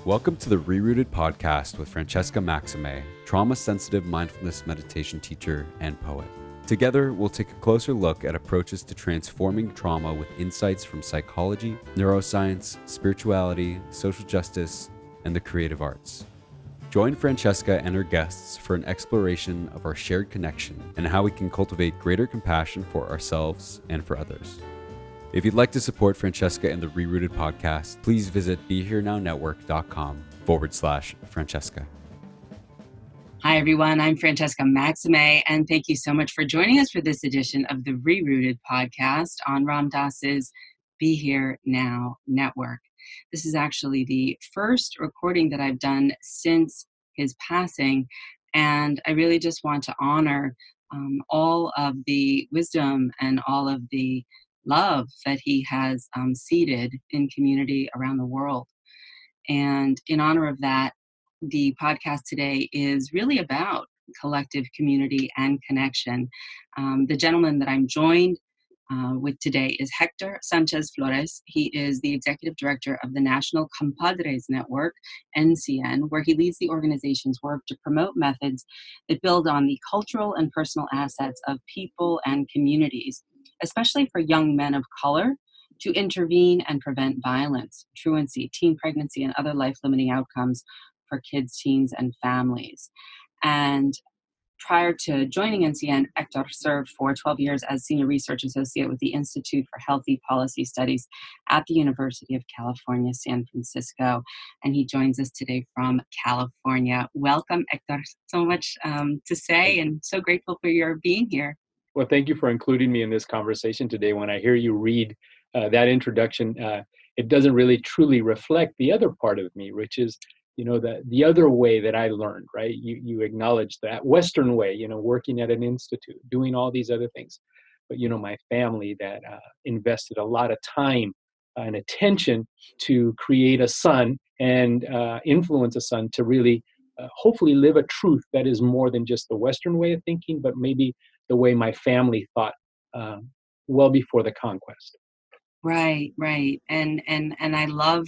Welcome to the ReRooted podcast with Francesca Maximé, trauma-sensitive mindfulness meditation teacher and poet. Together, we'll take a closer look at approaches to transforming trauma with insights from psychology, neuroscience, spirituality, social justice, and the creative arts. Join Francesca and her guests for an exploration of our shared connection and how we can cultivate greater compassion for ourselves and for others. If you'd like to support Francesca and the ReRooted podcast, please visit BeHereNowNetwork.com/Francesca. Hi, everyone. I'm Francesca Maximé, and thank you so much for joining us for this edition of the ReRooted podcast on Ram Dass's Be Here Now Network. This is actually the first recording that I've done since his passing, and I really just want to honor all of the wisdom and all of the love that he has seeded in community around the world. And in honor of that, the podcast today is really about collective community and connection. The gentleman that I'm joined with today is Héctor Sánchez-Flores. He is the executive director of the National Compadres Network, NCN, where he leads the organization's work to promote methods that build on the cultural and personal assets of people and communities, especially for young men of color, to intervene and prevent violence, truancy, teen pregnancy, and other life-limiting outcomes for kids, teens, and families. And prior to joining NCN, Hector served for 12 years as Senior Research Associate with the Institute for Healthy Policy Studies at the University of California, San Francisco. And he joins us today from California. Welcome, Hector. So much to say, and so grateful for your being here. Well, thank you for including me in this conversation today. When I hear you read that introduction, it doesn't really truly reflect the other part of me, which is, the other way that I learned, right? You acknowledge that Western way, working at an institute, doing all these other things. But, my family that invested a lot of time and attention to create a son and influence a son to really hopefully live a truth that is more than just the Western way of thinking, but maybe the way my family thought well before the conquest. Right. And I love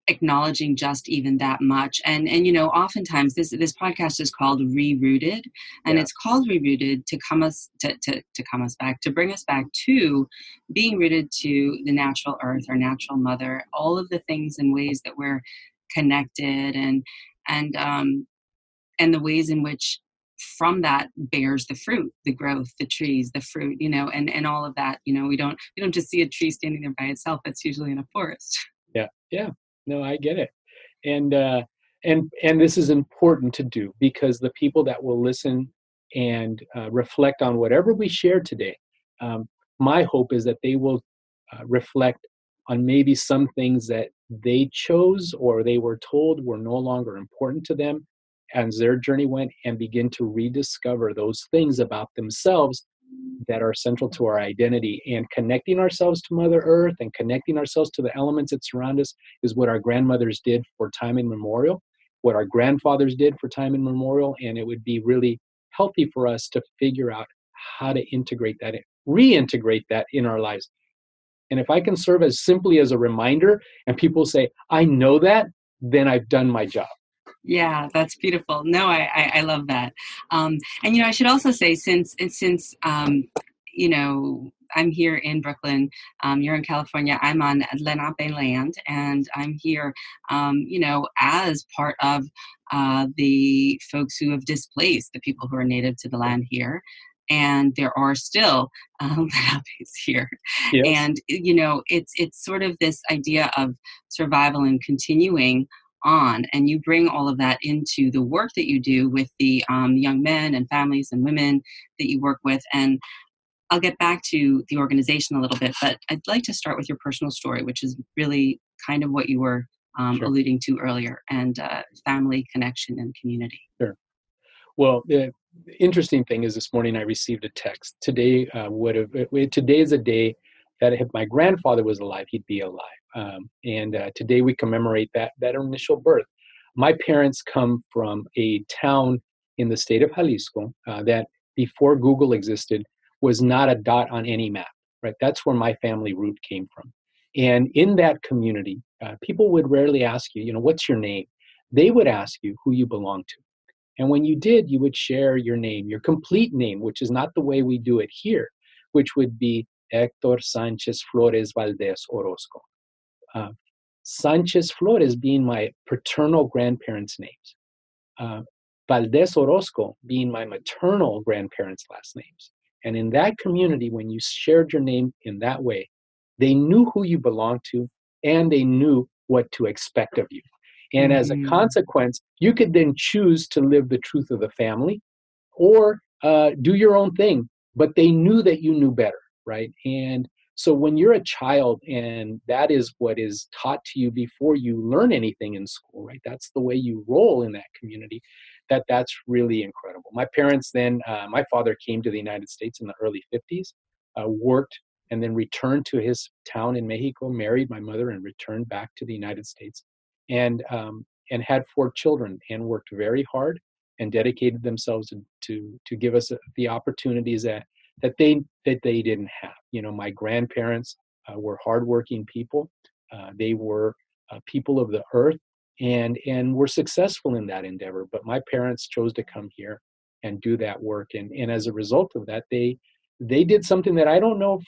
acknowledging just even that much. And oftentimes this podcast is called ReRooted, and it's called ReRooted to bring us back to being rooted to the natural earth, our natural mother, all of the things and ways that we're connected and the ways in which from that bears the fruit, the growth, the trees, the fruit, and all of that. We don't just see a tree standing there by itself. It's usually in a forest. Yeah. No, I get it. And this is important to do because the people that will listen and reflect on whatever we share today, my hope is that they will reflect on maybe some things that they chose or they were told were no longer important to them as their journey went, and begin to rediscover those things about themselves that are central to our identity. And connecting ourselves to Mother Earth and connecting ourselves to the elements that surround us is what our grandmothers did for time immemorial, what our grandfathers did for time immemorial, and it would be really healthy for us to figure out how to integrate that, reintegrate that in our lives. And if I can serve as simply as a reminder and people say, I know that, then I've done my job. Yeah, that's beautiful. No, I love that. And, I should also say, since I'm here in Brooklyn, you're in California, I'm on Lenape land, and I'm here, as part of the folks who have displaced the people who are native to the land here. And there are still Lenapes here. Yes. And, it's sort of this idea of survival and continuing on, and you bring all of that into the work that you do with the young men and families and women that you work with. And I'll get back to the organization a little bit, but I'd like to start with your personal story, which is really kind of what you were Sure. alluding to earlier, and family, connection, and community. Sure. Well, the interesting thing is this morning I received a text. Today today is a day that if my grandfather was alive, he'd be alive. And today we commemorate that initial birth. My parents come from a town in the state of Jalisco that before Google existed was not a dot on any map, right? That's where my family root came from. And in that community, people would rarely ask you, what's your name? They would ask you who you belong to. And when you did, you would share your name, your complete name, which is not the way we do it here, which would be Héctor Sánchez-Flores Valdés Orozco. Sánchez-Flores being my paternal grandparents' names. Valdés Orozco being my maternal grandparents' last names. And in that community, when you shared your name in that way, they knew who you belonged to and they knew what to expect of you. And as a consequence, you could then choose to live the truth of the family or do your own thing, but they knew that you knew better, right? And so when you're a child and that is what is taught to you before you learn anything in school, right? That's the way you roll in that community. That's really incredible. My parents then, my father came to the United States in the early 50s, worked and then returned to his town in Mexico, married my mother and returned back to the United States and had 4 children and worked very hard and dedicated themselves to give us the opportunities that they didn't have. My grandparents were hardworking people. They were people of the earth and were successful in that endeavor. But my parents chose to come here and do that work. And as a result of that, they did something that I don't know if,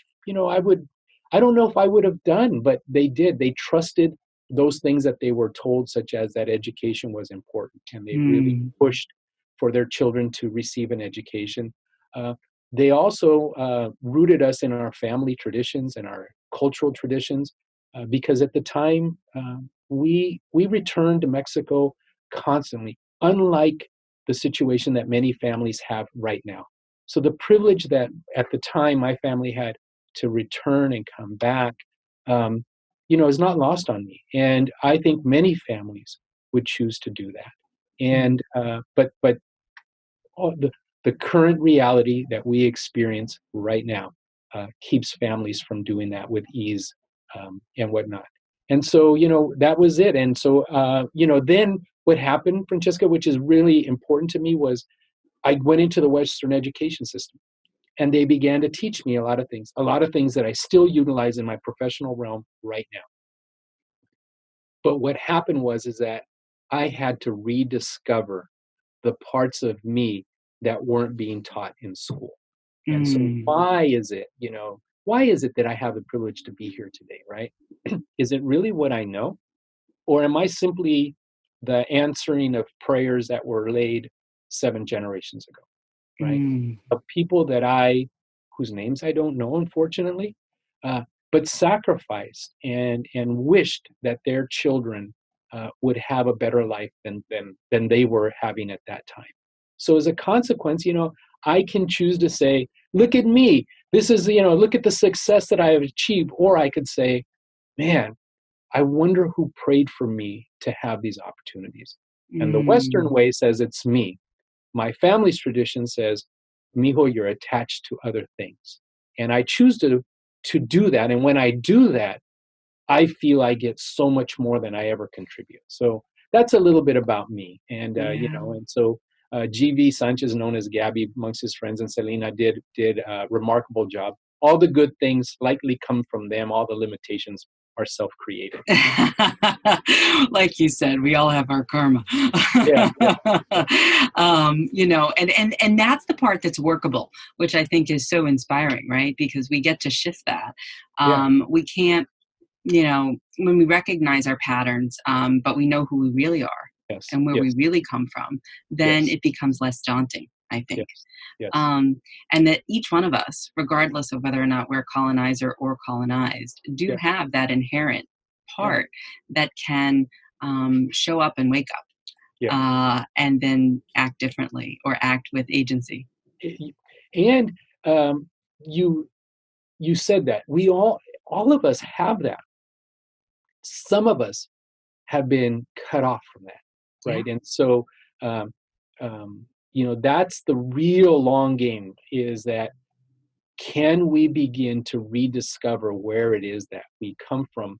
I don't know if I would have done, but they did. They trusted those things that they were told, such as that education was important. And they really pushed for their children to receive an education. They also rooted us in our family traditions and our cultural traditions, because at the time we returned to Mexico constantly, unlike the situation that many families have right now. So the privilege that at the time my family had to return and come back, is not lost on me. And I think many families would choose to do that. And but the current reality that we experience right now keeps families from doing that with ease and whatnot. And so, that was it. And so, then what happened, Francesca, which is really important to me, was I went into the Western education system and they began to teach me a lot of things that I still utilize in my professional realm right now. But what happened is that I had to rediscover the parts of me that weren't being taught in school. And so why is it that I have the privilege to be here today, right? Is it really what I know? Or am I simply the answering of prayers that were laid 7 generations ago, right? Of people whose names I don't know, unfortunately, but sacrificed and wished that their children would have a better life than they were having at that time. So as a consequence, I can choose to say, look at me. This is, look at the success that I have achieved. Or I could say, man, I wonder who prayed for me to have these opportunities. And the Western way says it's me. My family's tradition says, mijo, you're attached to other things. And I choose to do that. And when I do that, I feel I get so much more than I ever contribute. So that's a little bit about me. And, and so GV Sanchez, known as Gabby amongst his friends, and Selena did a remarkable job. All the good things likely come from them. All the limitations are self-created. Like you said, we all have our karma. Yeah. And that's the part that's workable, which I think is so inspiring, right? Because we get to shift that. We can't, when we recognize our patterns, but we know who we really are and where we really come from, then it becomes less daunting, I think. Yes. And that each one of us, regardless of whether or not we're colonizer or colonized, do have that inherent part that can show up and wake up and then act differently or act with agency. And you said that we all of us have that. Some of us have been cut off from that, right? And so that's the real long game, is that can we begin to rediscover where it is that we come from,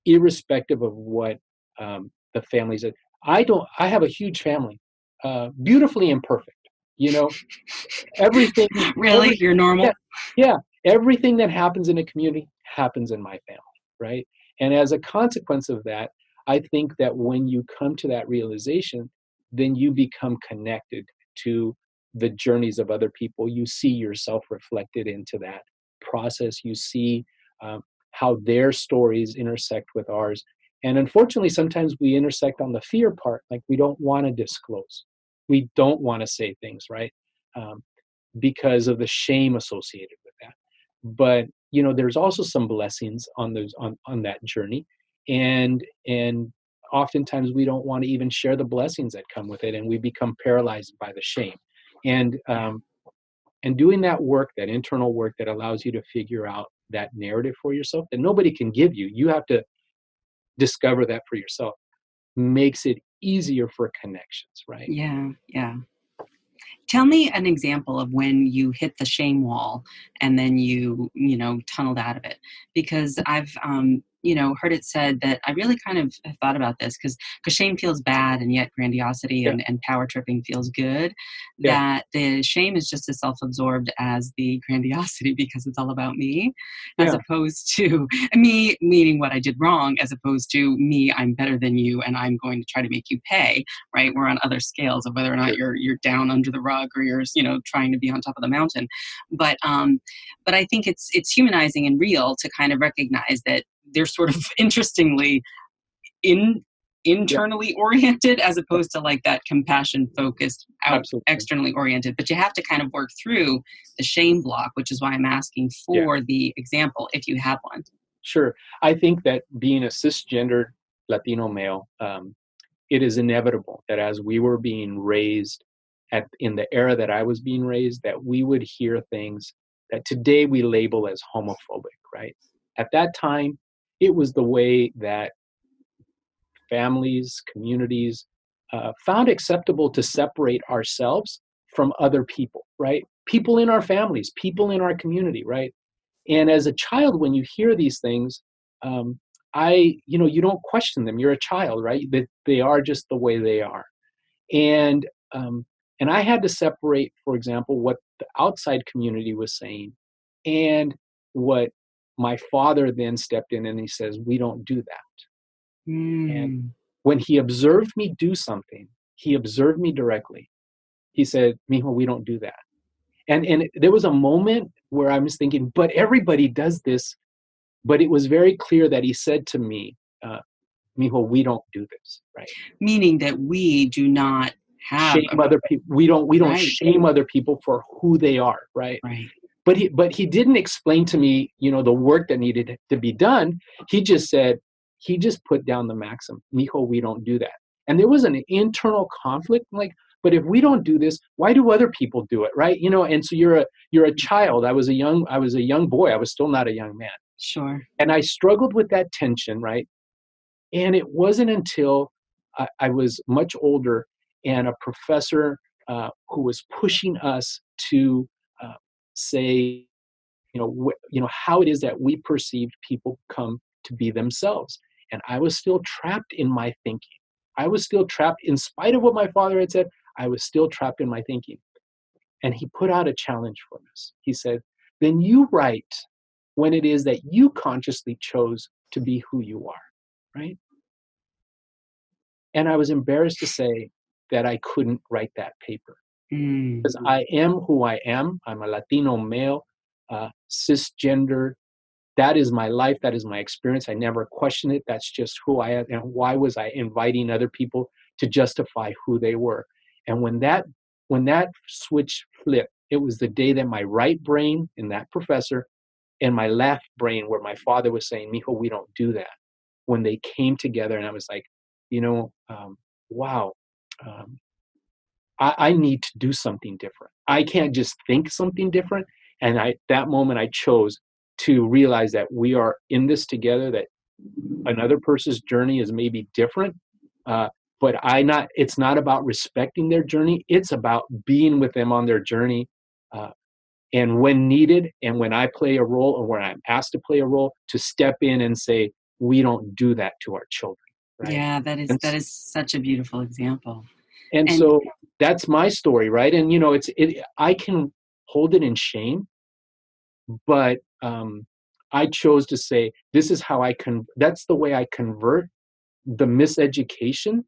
irrespective of what the families are. I have a huge family, beautifully imperfect, everything. Really? You're normal? Yeah. Everything that happens in a community happens in my family, right? And as a consequence of that, I think that when you come to that realization, then you become connected to the journeys of other people. You see yourself reflected into that process. You see how their stories intersect with ours. And unfortunately, sometimes we intersect on the fear part, like we don't want to disclose. We don't want to say things, right? Because of the shame associated with that. But there's also some blessings on those on that journey, and oftentimes we don't want to even share the blessings that come with it, and we become paralyzed by the shame. And doing that work, that internal work that allows you to figure out that narrative for yourself that nobody can give you, you have to discover that for yourself, makes it easier for connections, right? Yeah, yeah. Tell me an example of when you hit the shame wall and then you tunneled out of it. Because I've, heard it said that I really kind of have thought about this because shame feels bad and yet grandiosity Yeah. and power tripping feels good. Yeah. That the shame is just as self-absorbed as the grandiosity because it's all about me, as Yeah. opposed to me meaning what I did wrong, as opposed to me, I'm better than you and I'm going to try to make you pay, right? We're on other scales of whether or not Sure. you're down under the rug or you're trying to be on top of the mountain. But I think it's humanizing and real to kind of recognize that they're sort of interestingly Yeah. internally oriented as opposed to like that compassion focused out Absolutely. externally oriented. But you have to kind of work through the shame block, which is why I'm asking Yeah. for the example if you have one. Sure. I think that being a cisgendered Latino male, it is inevitable that as we were being raised in the era that I was being raised, that we would hear things that today we label as homophobic, right? At that time, it was the way that families, communities found acceptable to separate ourselves from other people, right? People in our families, people in our community, right? And as a child, when you hear these things, you don't question them. You're a child, right? That they are just the way they are. And um, and I had to separate, for example, what the outside community was saying and what my father then stepped in and he says, we don't do that. And Mm. when he observed me do something, he observed me directly. He said, Mijo, we don't do that. And there was a moment where I was thinking, but everybody does this. But it was very clear that he said to me, Mijo, we don't do this, right? Meaning that we do not have Shame other people. We don't right, shame other people for who they are, right? right. But he didn't explain to me, the work that needed to be done. He just put down the maxim, Mijo, we don't do that. And there was an internal conflict, like, but if we don't do this, why do other people do it, right? And so you're a child. I was a young boy. I was still not a young man. Sure. And I struggled with that tension, right? And it wasn't until I was much older and a professor who was pushing us to say, how it is that we perceived people come to be themselves. And I was still trapped in my thinking. I was still trapped, in spite of what my father had said, I was still trapped in my thinking. And he put out a challenge for us. He said, then you write when it is that you consciously chose to be who you are, right? And I was embarrassed to say that I couldn't write that paper because I am who I am. I'm a Latino male, cisgender. That is my life. That is my experience. I never question it. That's just who I am. And why was I inviting other people to justify who they were? And when that switch flipped, it was the day that my right brain in that professor and my left brain, where my father was saying, Mijo, we don't do that, when they came together. And I was like, wow, I need to do something different. I can't just think something different. And that moment I chose to realize that we are in this together, that another person's journey is maybe different. But it's not about respecting their journey. It's about being with them on their journey. And when needed, and when I play a role or when I'm asked to play a role, to step in and say, we don't do that to our children. Right? Yeah, that is such a beautiful example. And so that's my story, right? And I can hold it in shame, but I chose to say, this is how that's the way I convert the miseducation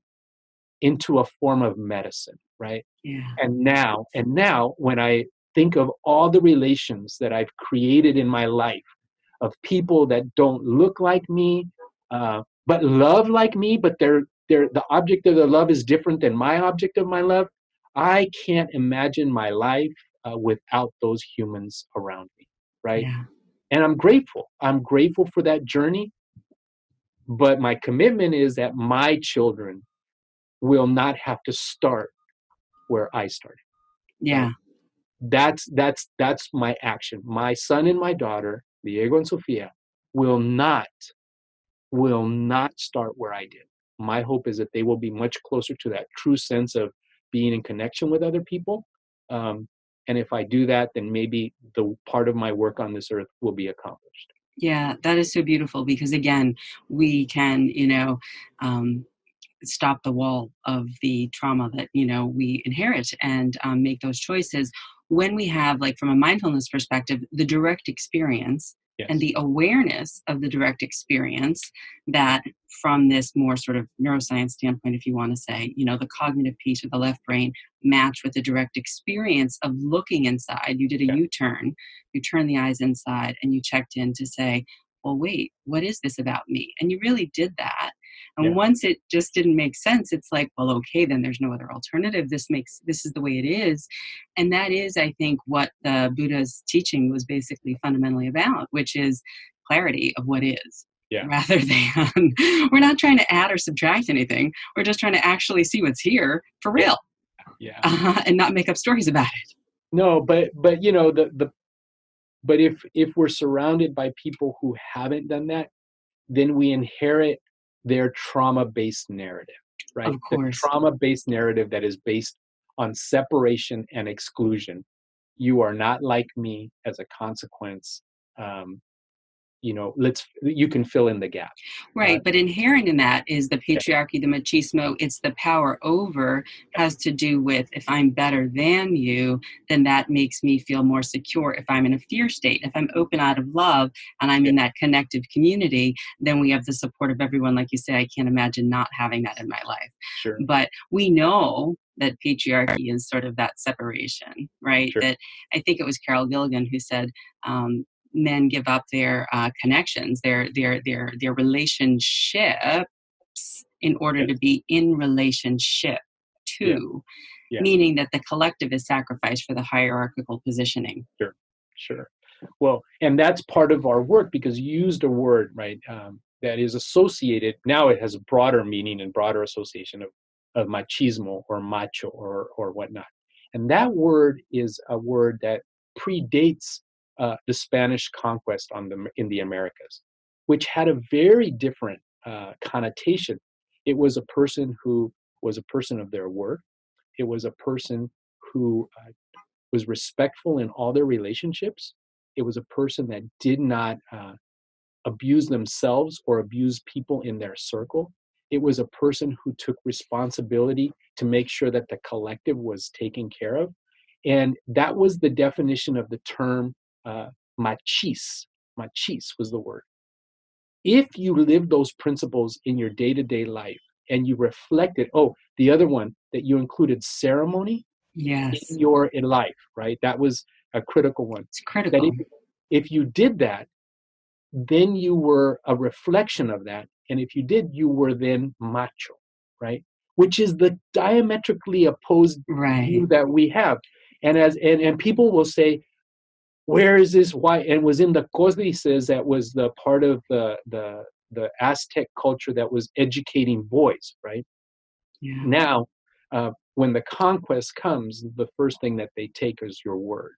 into a form of medicine, right? Yeah. And now when I think of all the relations that I've created in my life of people that don't look like me, but love like me, but the object of their love is different than my object of my love. I can't imagine my life without those humans around me, right? Yeah. And I'm grateful. I'm grateful for that journey. But my commitment is that my children will not have to start where I started. Right? Yeah. That's my action. My son and my daughter, Diego and Sofia, will not start where I did. My hope is that they will be much closer to that true sense of being in connection with other people. And if I do that, then maybe the part of my work on this earth will be accomplished. Yeah, that is so beautiful because again, we can, stop the wall of the trauma that we inherit and make those choices when we have, like, from a mindfulness perspective, the direct experience and Yes. the awareness of the direct experience, that from this more sort of neuroscience standpoint, if you want to say, the cognitive piece with the left brain match with the direct experience of looking inside. You did a Yeah. U-turn, you turned the eyes inside and you checked in to say, well, wait, what is this about me? And you really did that. And Yeah. once it just didn't make sense, it's like, well, okay, then there's no other alternative. This is the way it is. And that is, I think, what the Buddha's teaching was basically fundamentally about, which is clarity of what is. Yeah. Rather than, we're not trying to add or subtract anything. We're just trying to actually see what's here for real. Yeah. And not make up stories about it. No, but but if we're surrounded by people who haven't done that, then we inherit their trauma-based narrative, right? Of The course. trauma-based narrative that is based on separation and exclusion. You are not like me as a consequence. You can fill in the gap. Right, but inherent in that is the patriarchy, the machismo. It's the power over, has to do with, if I'm better than you, then that makes me feel more secure. If I'm in a fear state, if I'm open out of love and I'm in that connective community, then we have the support of everyone. Like you say, I can't imagine not having that in my life. Sure. But we know that patriarchy is sort of that separation, right? Sure. That I think it was Carol Gilligan who said, men give up their connections, their relationships in order to be in relationship to, meaning that the collective is sacrificed for the hierarchical positioning. Sure. Well, and that's part of our work, because you used a word, right, that is associated. Now it has a broader meaning and broader association of machismo or macho or whatnot. And that word is a word that predates the Spanish conquest in the Americas, which had a very different connotation. It was a person who was a person of their word. It was a person who was respectful in all their relationships. It was a person that did not abuse themselves or abuse people in their circle. It was a person who took responsibility to make sure that the collective was taken care of. And that was the definition of the term machis. Machis was the word. If you live those principles in your day-to-day life and you reflected, the other one that you included, ceremony, in your life, right? That was a critical one. It's critical. That if you did that, then you were a reflection of that. And if you did, you were then macho, right? Which is the diametrically opposed view that we have. And people will say, where is this? Why? And was in the códices, that was the part of the Aztec culture that was educating boys, right? Yeah. Now, when the conquest comes, the first thing that they take is your word.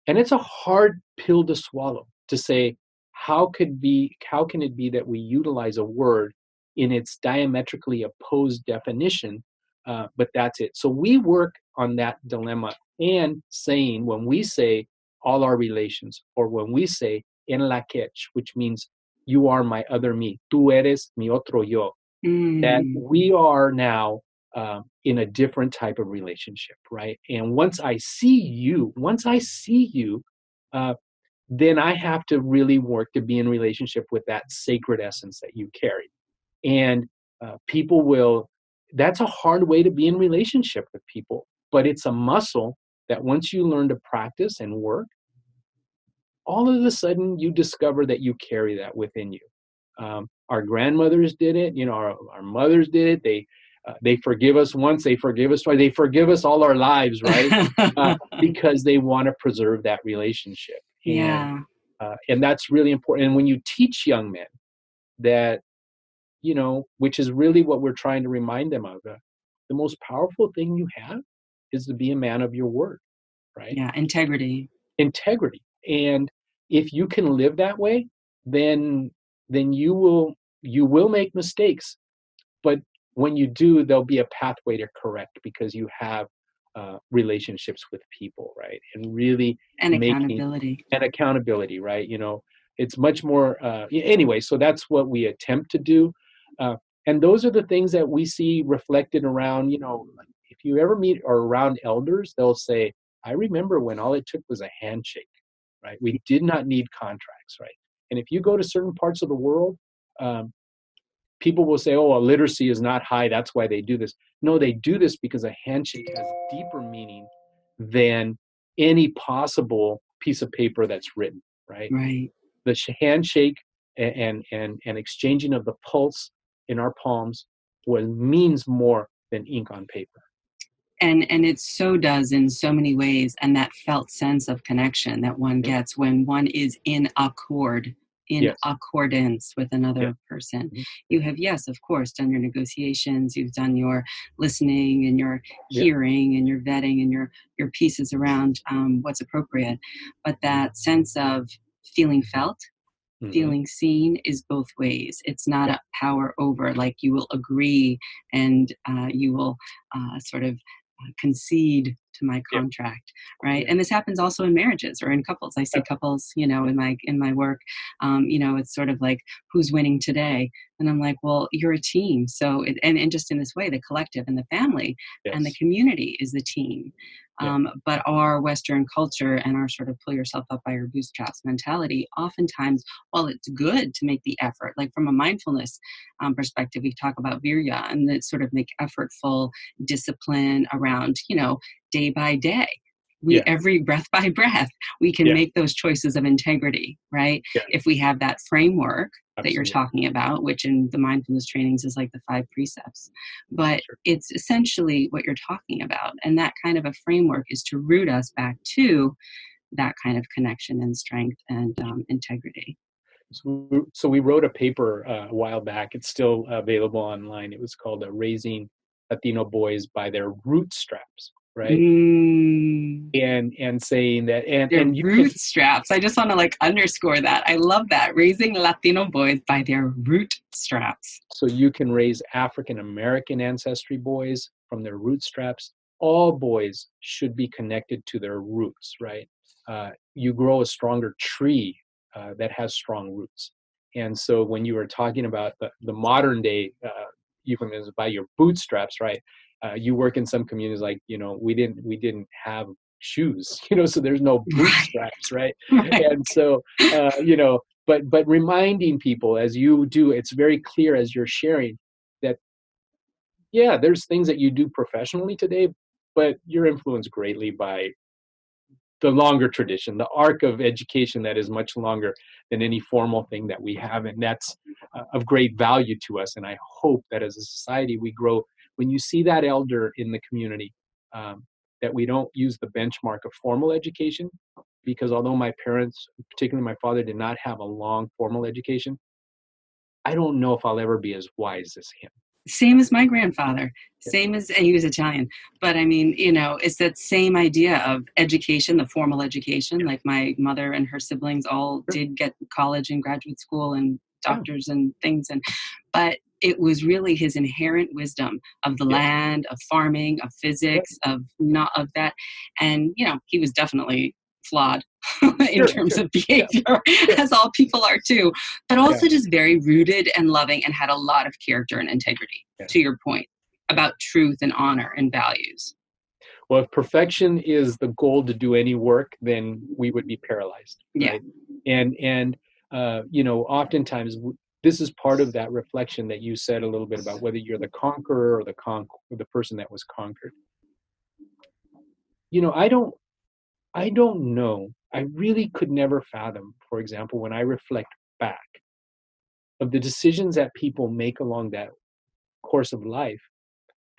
And it's a hard pill to swallow, to say, how can it be that we utilize a word in its diametrically opposed definition, but that's it. So we work on that dilemma, and saying, when we say all our relations, or when we say en la quech, which means you are my other me, tú eres mi otro yo, that we are now in a different type of relationship, right? And once I see you, then I have to really work to be in relationship with that sacred essence that you carry. And people will, that's a hard way to be in relationship with people, but it's a muscle that once you learn to practice and work, all of a sudden you discover that you carry that within you. Our grandmothers did it, our mothers did it. They forgive us once, they forgive us twice, they forgive us all our lives, right? Because they want to preserve that relationship. Yeah. And that's really important. And when you teach young men that, which is really what we're trying to remind them of, the most powerful thing you have is to be a man of your word, right? Yeah, integrity. Integrity. And if you can live that way, then you will make mistakes. But when you do, there'll be a pathway to correct because you have relationships with people, right? And really And making accountability, right? It's much more anyway. So that's what we attempt to do, and those are the things that we see reflected around. Like if you ever meet or around elders, they'll say, "I remember when all it took was a handshake." Right? We did not need contracts, right? And if you go to certain parts of the world, people will say, "Oh, literacy is not high. That's why they do this." No, they do this because a handshake has deeper meaning than any possible piece of paper that's written, right? Right. The handshake and exchanging of the pulse in our palms means more than ink on paper. And it so does in so many ways, and that felt sense of connection that one gets when one is in accord, in accordance with another person. You have, yes, of course, done your negotiations, you've done your listening and your hearing and your vetting and your pieces around what's appropriate. But that sense of feeling felt, feeling seen is both ways. It's not a power over, like you will agree and you will sort of concede to my contract, right? And this happens also in marriages or in couples. I see couples, in my work, it's sort of like, who's winning today? And I'm like, well, you're a team. So, and just in this way, the collective and the family and the community is the team. But our Western culture and our sort of pull yourself up by your bootstraps mentality, oftentimes, while it's good to make the effort, like from a mindfulness perspective, we talk about virya and that sort of make effortful discipline around, day by day. Every breath by breath, we can make those choices of integrity, right? If we have that framework that you're talking about, which in the mindfulness trainings is like the 5 precepts, but it's essentially what you're talking about. And that kind of a framework is to root us back to that kind of connection and strength and integrity. So we wrote a paper a while back. It's still available online. It was called Raising Latino Boys by Their Rootstraps, right? And saying that and Rootstraps. I just want to underscore that. I love that. Raising Latino boys by their rootstraps. So you can raise African American ancestry boys from their rootstraps. All boys should be connected to their roots, right? You grow a stronger tree that has strong roots. And so when you were talking about the modern day euphemism by your bootstraps, right? You work in some communities like, we didn't have shoes, so there's no bootstraps, right? And so, but reminding people as you do, it's very clear as you're sharing that, there's things that you do professionally today, but you're influenced greatly by the longer tradition, the arc of education that is much longer than any formal thing that we have. And that's of great value to us. And I hope that as a society we grow, when you see that elder in the community, that we don't use the benchmark of formal education, because although my parents, particularly my father, did not have a long formal education, I don't know if I'll ever be as wise as him. Same as my grandfather, and he was Italian. But I mean, it's that same idea of education, the formal education. Like my mother and her siblings all did get college and graduate school and doctors and things. But it was really his inherent wisdom of the land, of farming, of physics, of that. And, he was definitely flawed in terms of behavior, as all people are too, but also just very rooted and loving and had a lot of character and integrity, to your point, about truth and honor and values. Well, if perfection is the goal to do any work, then we would be paralyzed, right? And oftentimes this is part of that reflection that you said a little bit about whether you're the conqueror or the person that was conquered. I don't know. I really could never fathom, for example, when I reflect back of the decisions that people make along that course of life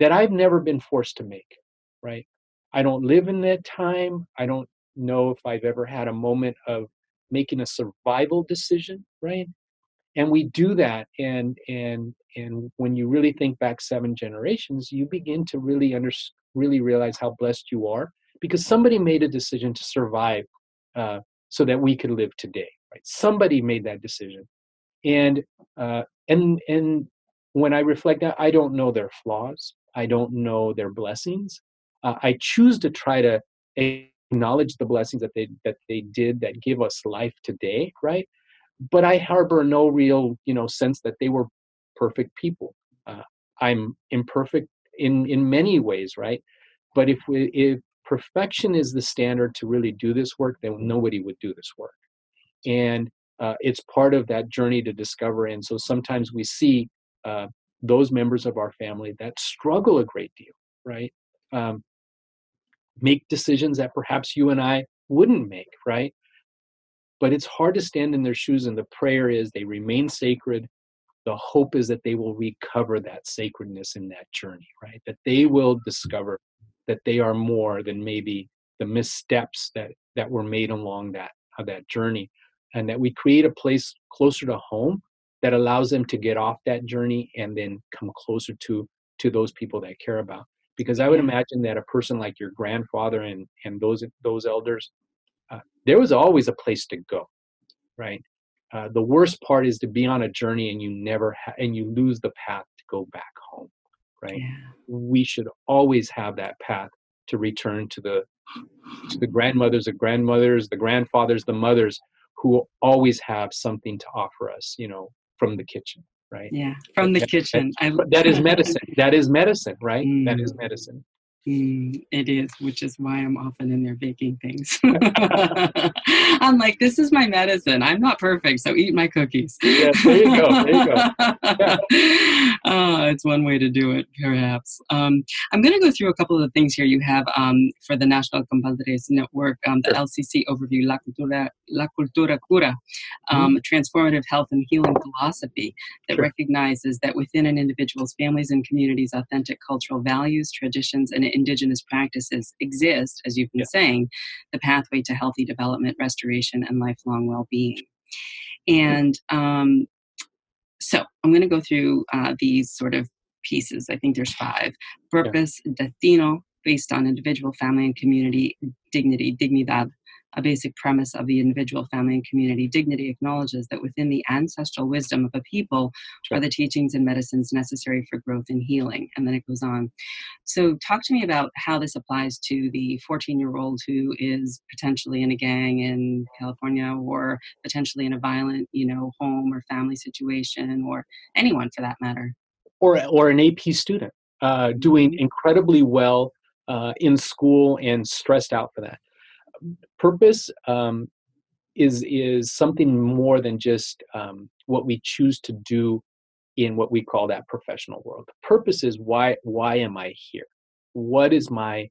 that I've never been forced to make, right? I don't live in that time. I don't know if I've ever had a moment of making a survival decision, right? And we do that, and when you really think back 7 generations, you begin to really realize how blessed you are because somebody made a decision to survive, so that we could live today, right? Somebody made that decision, and and when I reflect that, I don't know their flaws, I don't know their blessings. I choose to try to acknowledge the blessings that they did that give us life today, right? But I harbor no real, sense that they were perfect people. Uh, I'm imperfect in many ways, right? But if perfection is the standard to really do this work, then nobody would do this work. And it's part of that journey to discover. And so sometimes we see uh, those members of our family that struggle a great deal, right? Um, make decisions that perhaps you and I wouldn't make, right? But it's hard to stand in their shoes, and the prayer is they remain sacred. The hope is that they will recover that sacredness in that journey, right? That they will discover that they are more than maybe the missteps that were made along that journey, and that we create a place closer to home that allows them to get off that journey and then come closer to those people that care about. Because I would imagine that a person like your grandfather and those elders, there was always a place to go, right? The worst part is to be on a journey and and you lose the path to go back home, right? Yeah. We should always have that path to return to the grandmothers, the grandmothers, the grandfathers, the mothers who always have something to offer us, from the kitchen, right? Yeah. From the kitchen. That is medicine. That is medicine, right? That is Mm. medicine. It is, which is why I'm often in there baking things. I'm like, this is my medicine. I'm not perfect, so eat my cookies. Yes, there you go. There you go. Yeah. It's one way to do it, perhaps. I'm going to go through a couple of the things here you have for the National Compadres Network, the Sure. LCC overview, La Cultura Cura, Mhm. transformative health and healing philosophy that Sure. recognizes that within an individual's families and communities, authentic cultural values, traditions, and indigenous practices exist, as you've been Yeah. saying, the pathway to healthy development, restoration, and lifelong well-being. And so I'm going to go through these sort of pieces. I think there's 5. Yeah. Purpose, Latino, based on individual, family, and community dignity, dignidad. A basic premise of the individual, family, and community dignity acknowledges that within the ancestral wisdom of a people Sure. are the teachings and medicines necessary for growth and healing. And then it goes on. So talk to me about how this applies to the 14-year-old who is potentially in a gang in California or potentially in a violent, home or family situation, or anyone for that matter. Or an AP student doing Mhm. incredibly well in school and stressed out for that. Purpose is something more than just what we choose to do in what we call that professional world. Purpose is why am I here? What is my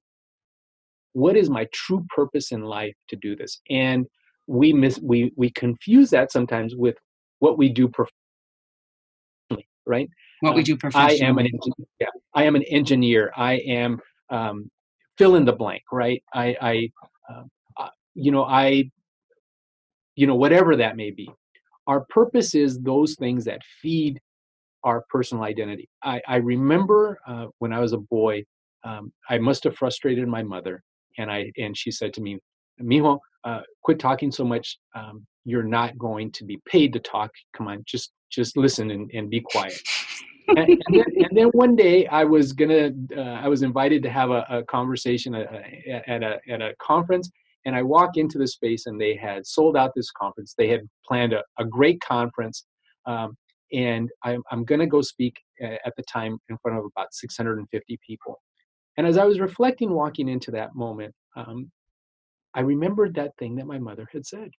true purpose in life to do this? And we confuse that sometimes with what we do professionally, right? What we do I am an professionally. engineer. Yeah, I am an engineer. I am fill in the blank, right? Um, uh, you know, I, whatever that may be. Our purpose is those things that feed our personal identity. I remember when I was a boy, I must have frustrated my mother, and she said to me, "Mijo, quit talking so much. You're not going to be paid to talk. Come on, just listen and be quiet." And then one day I was invited to have a conversation at a conference, and I walk into the space and they had sold out this conference. They had planned a great conference, and I'm going to go speak at the time in front of about 650 people. And as I was reflecting, walking into that moment, I remembered that thing that my mother had said.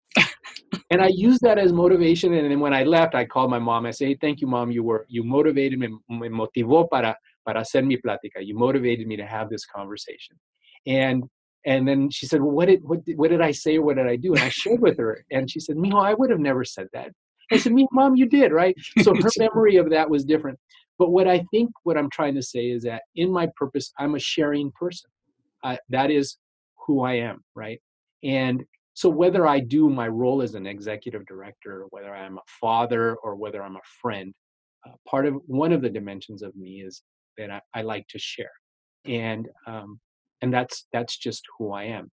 And I used that as motivation. And then when I left, I called my mom. I said, hey, thank you, Mom. You motivated me motivó para hacer mi plática. You motivated me to have this conversation. And then she said, well, what did I say? Or what did I do? And I shared with her. And she said, Mijo, I would have never said that. I said, Mom, you did, right? So her memory of that was different. But what I'm trying to say is that in my purpose, I'm a sharing person. That is who I am, right? And so whether I do my role as an executive director, or whether I'm a father, or whether I'm a friend, one of the dimensions of me is that I like to share, and that's just who I am.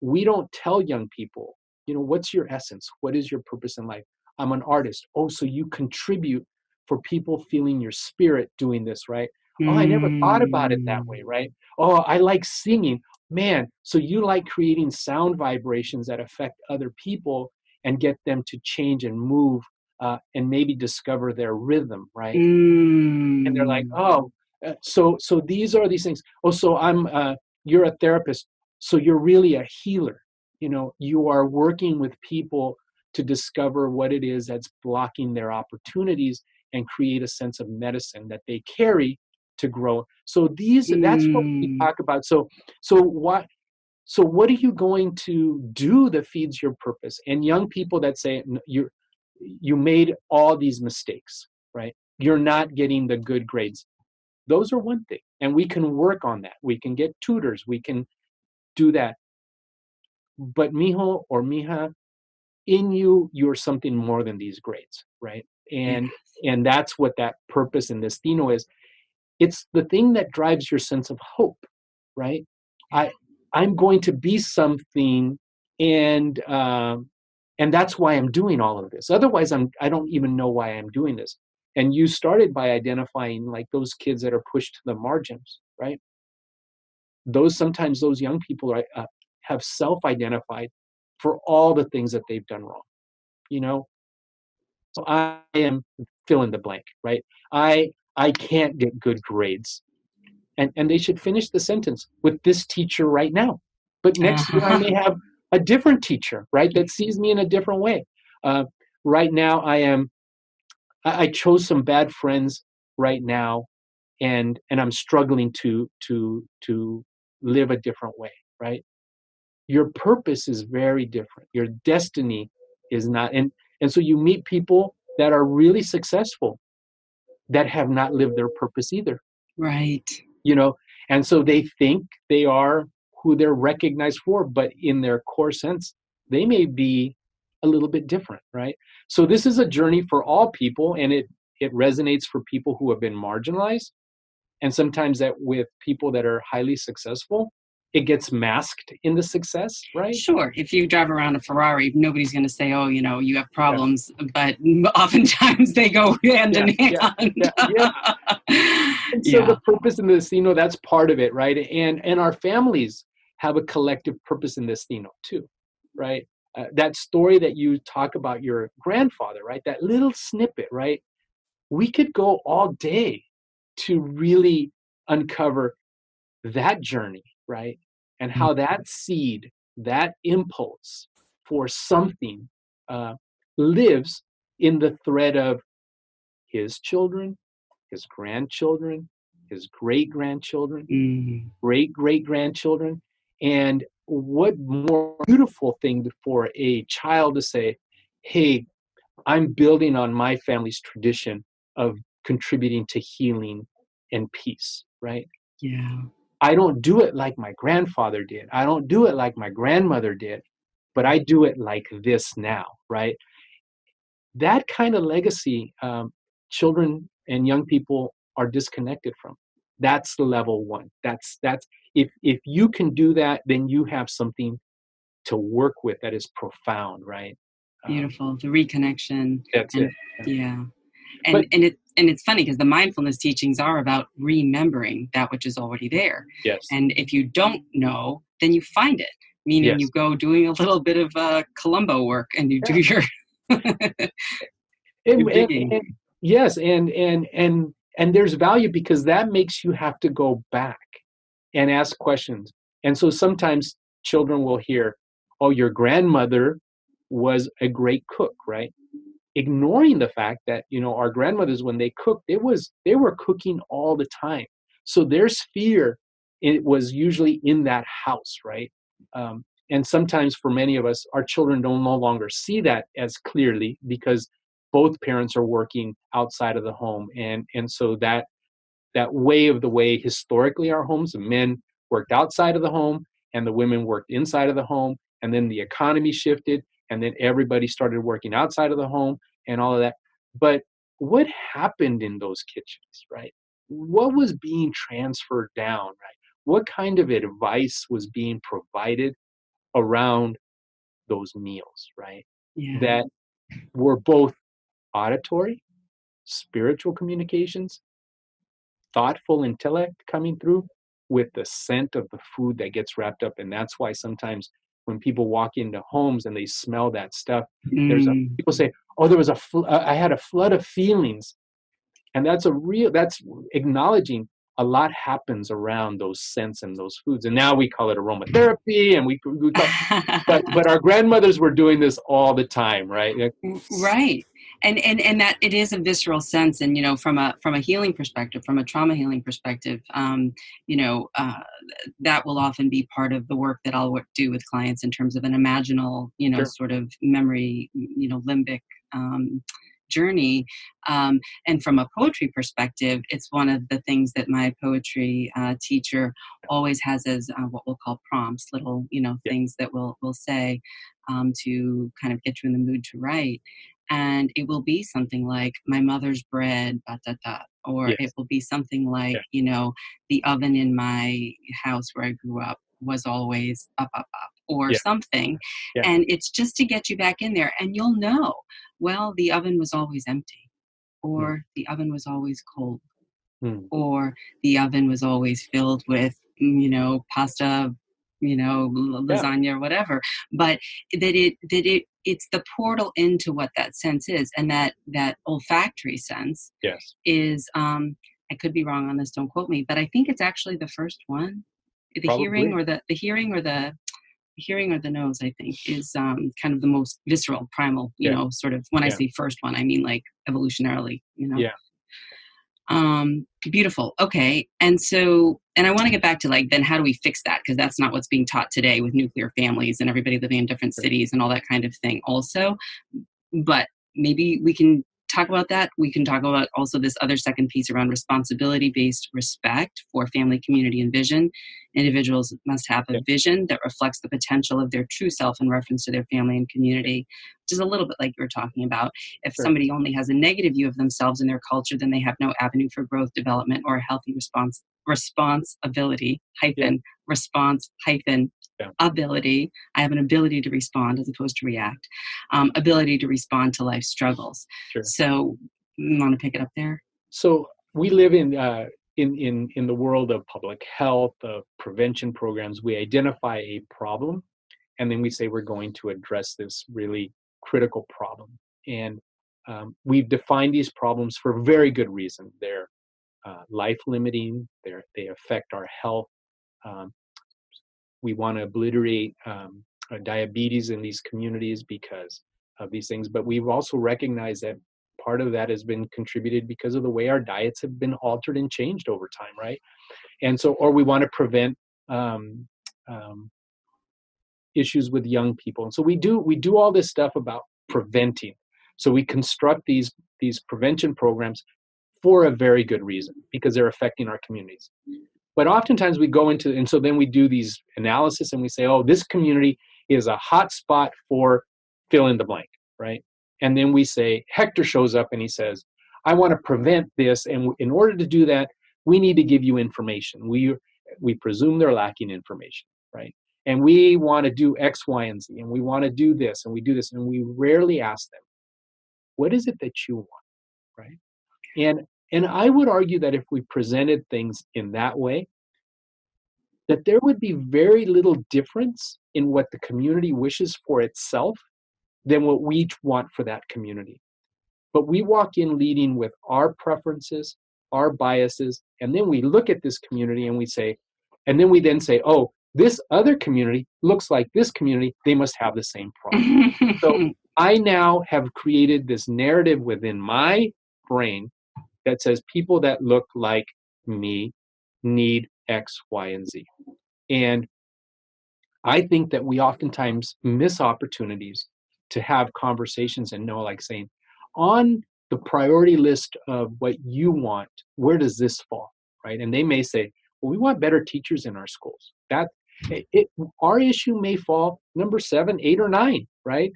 We don't tell young people, what's your essence? What is your purpose in life? I'm an artist. Oh, so you contribute for people feeling your spirit doing this, right? Oh, I never thought about it that way, right? Oh, I like singing. Man, so you like creating sound vibrations that affect other people and get them to change and move and maybe discover their rhythm, right? And they're like, oh, so these are these things. Oh, so you're a therapist, so you're really a healer. You are working with people to discover what it is that's blocking their opportunities and create a sense of medicine that they carry to grow. So that's what we talk about. So what are you going to do that feeds your purpose? And young people that say you made all these mistakes, right? You're not getting the good grades. Those are one thing, and we can work on that. We can get tutors. We can do that. But mijo or mija, in you're something more than these grades, right? And that's what that purpose and destino is. It's the thing that drives your sense of hope, right? I'm going to be something, and that's why I'm doing all of this. Otherwise, I don't even know why I'm doing this. And you started by identifying like those kids that are pushed to the margins, right? Sometimes those young people have self-identified for all the things that they've done wrong. So I am fill in the blank, right? I can't get good grades. And they should finish the sentence with this teacher right now. But next year I may have a different teacher, right, that sees me in a different way. Right now I chose some bad friends right now, and I'm struggling to live a different way, right? Your purpose is very different. Your destiny is not. And so you meet people that are really successful that have not lived their purpose either. Right. And so they think they are who they're recognized for, but in their core sense, they may be a little bit different, right? So this is a journey for all people, and it resonates for people who have been marginalized. And sometimes that with people that are highly successful, it gets masked in the success, right? Sure. If you drive around a Ferrari, nobody's going to say, oh, you have problems, but oftentimes they go hand in hand. And so the purpose in the destino, that's part of it, right? And our families have a collective purpose in the destino too, right? That story that you talk about your grandfather, right? That little snippet, right? We could go all day to really uncover that journey, right? And how that seed, that impulse for something lives in the thread of his children, his grandchildren, his great-grandchildren, great-great-grandchildren. And what more beautiful thing for a child to say, hey, I'm building on my family's tradition of contributing to healing and peace, right? Yeah. I don't do it like my grandfather did. I don't do it like my grandmother did, but I do it like this now, right? That kind of legacy, children and young people are disconnected from. That's the level one. That's if you can do that, then you have something to work with that is profound, right? Beautiful. The reconnection. That's it. Yeah. And it's funny because the mindfulness teachings are about remembering that which is already there. Yes. And if you don't know, then you find it. Meaning you go doing a little bit of Columbo work and you do your digging. Yes, and there's value because that makes you have to go back. and ask questions. And so sometimes children will hear, oh, your grandmother was a great cook, right? Ignoring the fact that, our grandmothers, when they cooked, they were cooking all the time. So their sphere, it was usually in that house, right? And sometimes for many of us, our children don't no longer see that as clearly because both parents are working outside of the home. And so that way of the way historically our homes, the men worked outside of the home and the women worked inside of the home. And then the economy shifted and then everybody started working outside of the home and all of that. But what happened in those kitchens, right? What was being transferred down, right? What kind of advice was being provided around those meals, right? Yeah. That were both auditory, spiritual communications, thoughtful intellect coming through with the scent of the food that gets wrapped up. And that's why sometimes when people walk into homes and they smell that stuff, people say, oh, I had a flood of feelings. And that's acknowledging a lot happens around those scents and those foods. And now we call it aromatherapy, and we call, but our grandmothers were doing this all the time, right? Right. And that it is a visceral sense. And, from a healing perspective, from a trauma healing perspective, that will often be part of the work that I'll do with clients in terms of an imaginal, Sure. sort of memory, limbic, journey. And from a poetry perspective, it's one of the things that my poetry teacher always has as what we'll call prompts, little, things that we'll say to kind of get you in the mood to write. And it will be something like my mother's bread, da, da, da. Or Yes. it will be something like, Yeah. The oven in my house where I grew up was always up, up, up, or Yeah. something. Yeah. And it's just to get you back in there. And you'll know, well, the oven was always empty, or the oven was always cold, or the oven was always filled with, pasta, lasagna or whatever. But it's the portal into what that sense is. And that olfactory sense Yes. is, I could be wrong on this, don't quote me, but I think it's actually the first one. The Probably. hearing or the nose, I think, is kind of the most visceral, primal, sort of, when I say first one, I mean like evolutionarily, Yeah. Beautiful. Okay. And I want to get back to then how do we fix that? Because that's not what's being taught today with nuclear families and everybody living in different cities and all that kind of thing also. But maybe we can talk about that. We can talk about also this other second piece around responsibility-based respect for family, community, and vision. Individuals must have a vision that reflects the potential of their true self in reference to their family and community, which is a little bit like you were talking about. If somebody only has a negative view of themselves and their culture, then they have no avenue for growth, development, or a healthy responsibility response ability. I have an ability to respond as opposed to react. Ability to respond to life struggles. Sure. So, you want to pick it up there? So we live in the world of public health, of prevention programs. We identify a problem, and then we say we're going to address this really critical problem. And we've defined these problems for very good reason. They're life-limiting. They affect our health. We want to obliterate diabetes in these communities because of these things. But we've also recognized that part of that has been contributed because of the way our diets have been altered and changed over time, right? And so, or we want to prevent issues with young people. And so we do all this stuff about preventing. So we construct these prevention programs for a very good reason, because they're affecting our communities. But oftentimes we go into, and so then we do these analysis and we say, oh, this community is a hot spot for fill in the blank, right? And then we say, Hector shows up and he says, I want to prevent this. And in order to do that, we need to give you information. We presume they're lacking information, right? And we want to do X, Y, and Z, and we want to do this, and we do this, and we rarely ask them, what is it that you want, right? And I would argue that if we presented things in that way, that there would be very little difference in what the community wishes for itself than what we want for that community. But we walk in leading with our preferences, our biases, and then we look at this community and we say, And then we then say, oh, this other community looks like this community, they must have the same problem. So I now have created this narrative within my brain that says people that look like me need X, Y, and Z. And I think that we oftentimes miss opportunities to have conversations and know, like saying, on the priority list of what you want, where does this fall, right? And they may say, well, we want better teachers in our schools. Our issue may fall number 7, 8, or 9, right?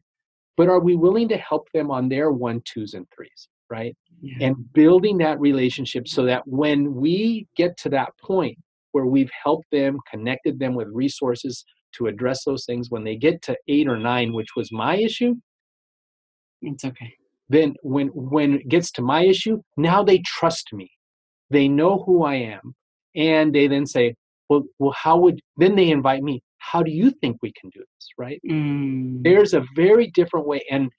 But are we willing to help them on their 1, 2s, and 3s, right? Yeah. And building that relationship so that when we get to that point where we've helped them, connected them with resources to address those things, when they get to 8 or 9, which was my issue, It's okay. then when it gets to my issue, now they trust me. They know who I am. And they then say, well, then they invite me. How do you think we can do this, right? There's a very different way. And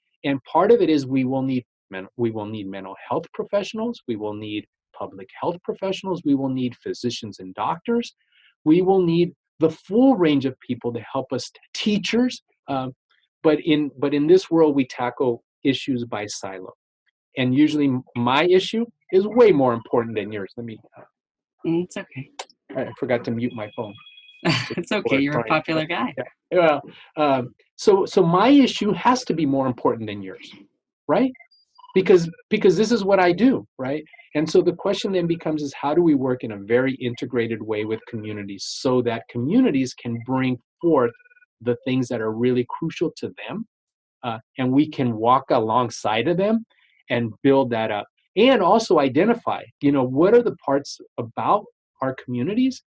part of it is we will need mental health professionals. We will need public health professionals. We will need physicians and doctors. We will need the full range of people to help us, teachers. But in this world, we tackle issues by silo. And usually my issue is way more important than yours. It's okay. I forgot to mute my phone. It's okay. You're a popular guy. Yeah. Well, so my issue has to be more important than yours, right? Because this is what I do, right? And so the question then becomes is how do we work in a very integrated way with communities so that communities can bring forth the things that are really crucial to them, and we can walk alongside of them and build that up, and also identify, what are the parts about our communities